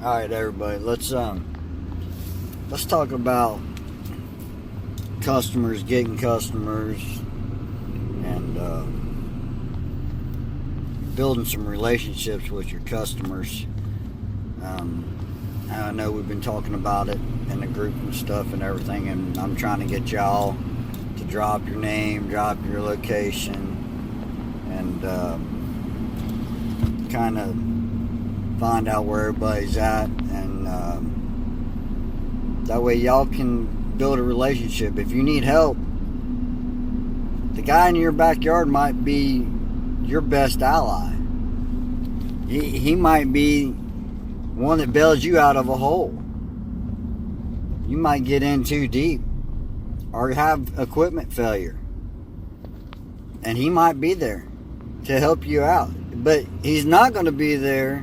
All right, everybody. Let's talk about customers, getting customers, and building some relationships with your customers. I know we've been talking about it in the group and stuff and everything, and I'm trying to get y'all to drop your name, drop your location, and kind of find out where everybody's at, and that way y'all can build a relationship. If you need help, the guy in your backyard might be your best ally. He might be one that bails you out of a hole. You might get in too deep or have equipment failure, and he might be there to help you out, but he's not going to be there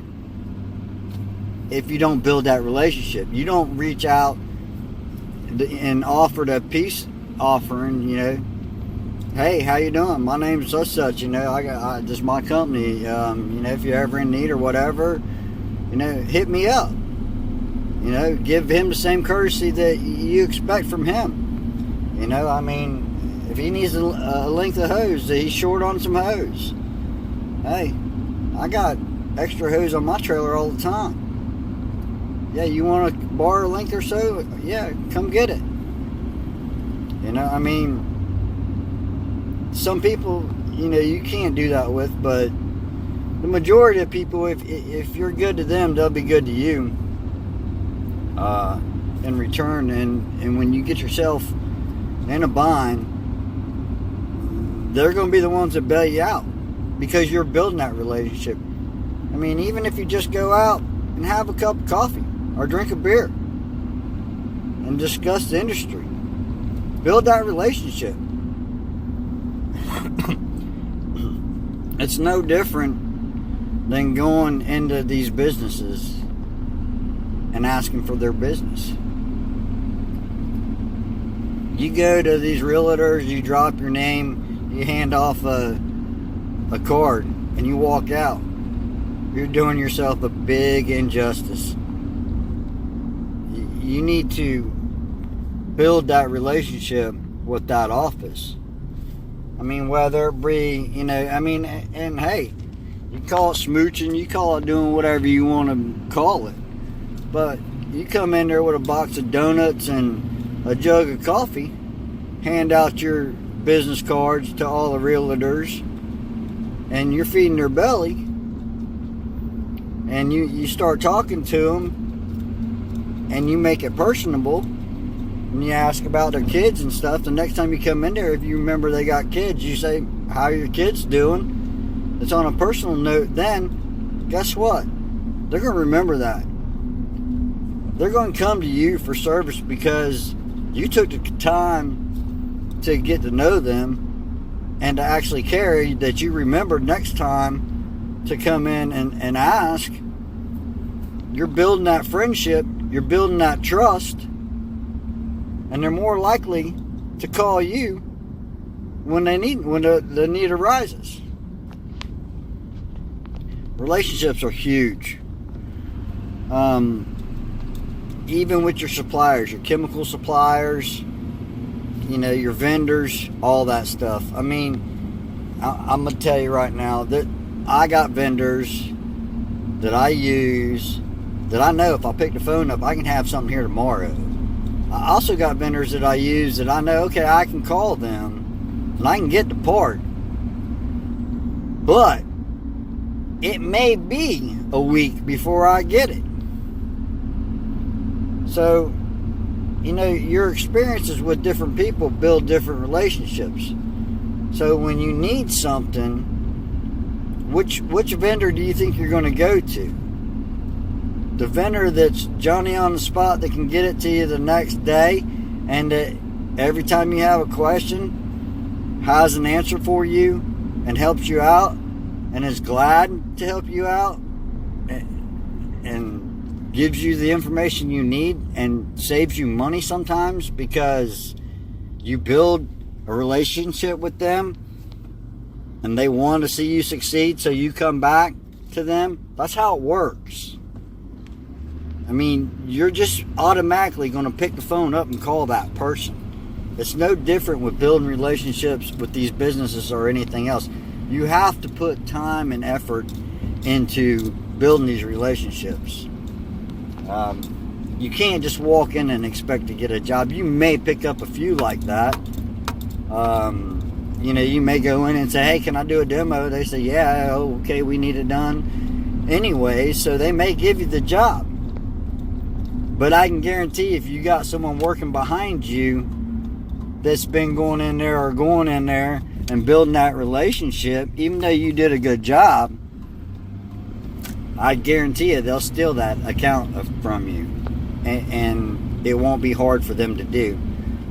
if you don't build that relationship. You don't reach out and offer a peace offering, hey, how you doing? My name's such, this is my company, if you're ever in need or whatever, hit me up. Give him the same courtesy that you expect from him. If he needs a length of hose, he's short on some hose. Hey, I got extra hose on my trailer all the time. Yeah, you want to borrow a length or so? Yeah, come get it. Some people, you can't do that with, but the majority of people, if you're good to them, they'll be good to you in return. And when you get yourself in a bind, they're going to be the ones that bail you out because you're building that relationship. Even if you just go out and have a cup of coffee or drink a beer and discuss the industry, build that relationship. It's no different than going into these businesses and asking for their business. You go to these realtors, you drop your name, you hand off a card, and you walk out. You're doing yourself a big injustice. You need to build that relationship with that office. Whether it be, and hey, you call it smooching, you call it doing whatever you want to call it. But you come in there with a box of donuts and a jug of coffee, hand out your business cards to all the realtors, and you're feeding their belly, and you start talking to them, and you make it personable, and you ask about their kids and stuff. The next time you come in there, if you remember they got kids, you say, how are your kids doing? It's on a personal note. Then, guess what? They're going to remember that. They're going to come to you for service because you took the time to get to know them and to actually care, that you remembered next time to come in and ask. You're building that friendship. You're building that trust. And they're more likely to call you when the need arises. Relationships are huge. Even with your suppliers, your chemical suppliers, your vendors, all that stuff. I'm going to tell you right now that I got vendors that I use that I know if I pick the phone up, I can have something here tomorrow. I also got vendors that I use that I know, okay, I can call them and I can get the part. But it may be a week before I get it. So, your experiences with different people build different relationships. So when you need something, which vendor do you think you're going to go to? The vendor that's Johnny on the spot that can get it to you the next day, and that every time you have a question has an answer for you and helps you out and is glad to help you out and gives you the information you need and saves you money sometimes because you build a relationship with them and they want to see you succeed, so you come back to them. That's how it works. I mean, you're just automatically going to pick the phone up and call that person. It's no different with building relationships with these businesses or anything else. You have to put time and effort into building these relationships. You can't just walk in and expect to get a job. You may pick up a few like that. You may go in and say, hey, can I do a demo? They say, yeah, okay, we need it done anyway. So they may give you the job. But I can guarantee if you got someone working behind you that's been going in there and building that relationship, even though you did a good job, I guarantee you they'll steal that account from you. And it won't be hard for them to do,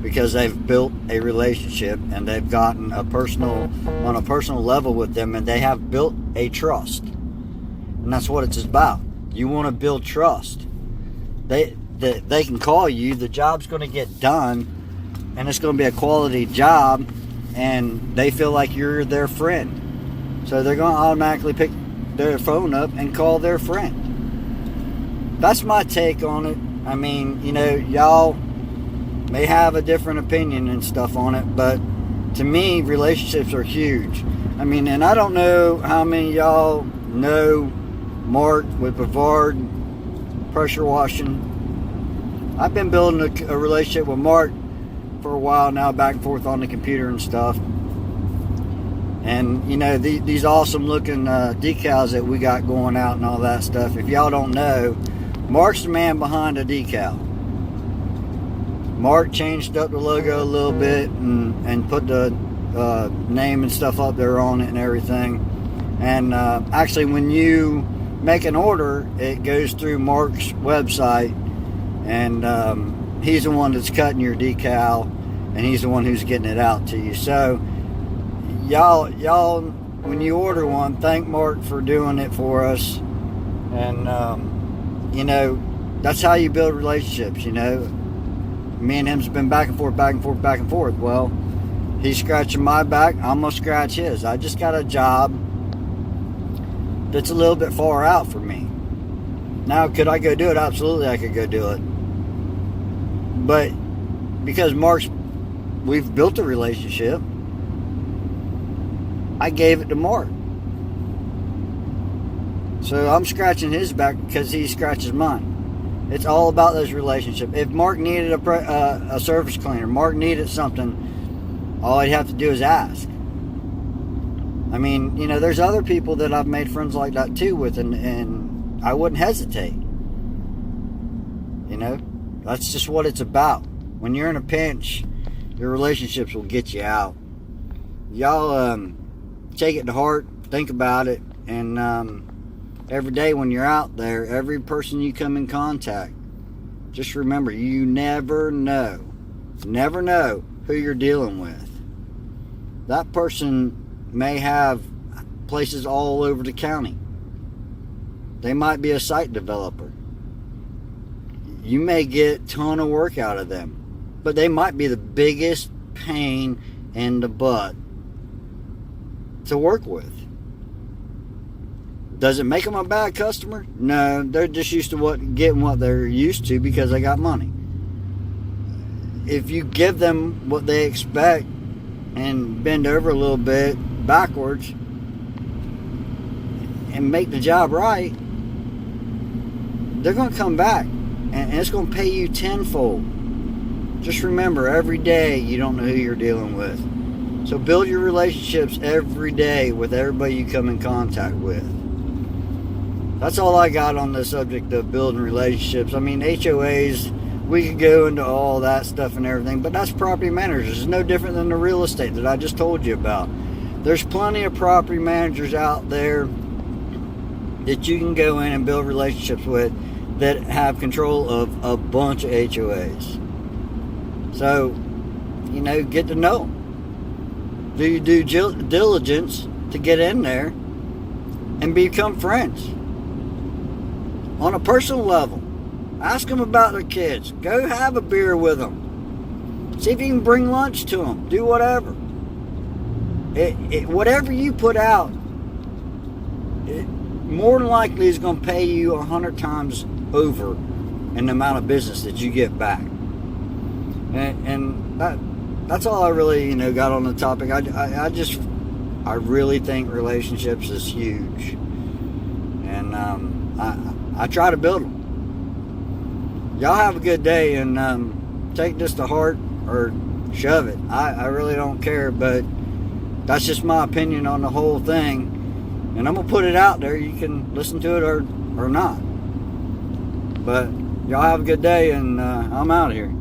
because they've built a relationship and they've gotten on a personal level with them, and they have built a trust. And that's what it's about. You want to build trust. They can call you, the job's going to get done, and it's going to be a quality job, and they feel like you're their friend. So they're going to automatically pick their phone up and call their friend. That's my take on it. I mean, y'all may have a different opinion and stuff on it, but to me, relationships are huge. I mean, and I don't know how many of y'all know Mark with Brevard Pressure Washing. I've been building a relationship with Mark for a while now, back and forth on the computer and stuff. And, these awesome looking decals that we got going out and all that stuff. If y'all don't know, Mark's the man behind the decal. Mark changed up the logo a little bit and put the name and stuff up there on it and everything. And actually, when you make an order, it goes through Mark's website, and he's the one that's cutting your decal, and he's the one who's getting it out to you. So y'all, when you order one, thank Mark for doing it for us. And that's how you build relationships. Me and him's been back and forth. Well, he's scratching my back, I'm gonna scratch his. I just got a job that's a little bit far out for me. Now, could I go do it? Absolutely, I could go do it. But because we've built a relationship, I gave it to Mark. So I'm scratching his back because he scratches mine. It's all about those relationships. If Mark needed a surface cleaner, Mark needed something, all I'd have to do is ask. I mean, there's other people that I've made friends like that too with, and I wouldn't hesitate. That's just what it's about. When you're in a pinch, your relationships will get you out. Y'all take it to heart, think about it, and every day when you're out there, every person you come in contact, just remember, you never know who you're dealing with. That person may have places all over the county. They might be a site developer. You may get a ton of work out of them, but they might be the biggest pain in the butt to work with. Does it make them a bad customer? No, they're just used to getting what they're used to because they got money. If you give them what they expect and bend over a little bit backwards and make the job right, they're going to come back, and it's going to pay you tenfold. Just remember, every day you don't know who you're dealing with. So build your relationships every day with everybody you come in contact with. That's all I got on the subject of building relationships. I mean, HOAs, we could go into all that stuff and everything, but that's property managers. It's no different than the real estate that I just told you about. There's plenty of property managers out there that you can go in and build relationships with that have control of a bunch of HOAs. So, get to know them. Do your due diligence to get in there and become friends. On a personal level, ask them about their kids. Go have a beer with them. See if you can bring lunch to them. Do whatever. Whatever you put out, it more than likely is going to pay you 100 times over and the amount of business that you get back. And that's all I really, got on the topic. I really think relationships is huge, and I try to build them. Y'all have a good day, and take this to heart or shove it. I really don't care, but that's just my opinion on the whole thing, and I'm gonna put it out there. You can listen to it or not. But y'all have a good day, and I'm out of here.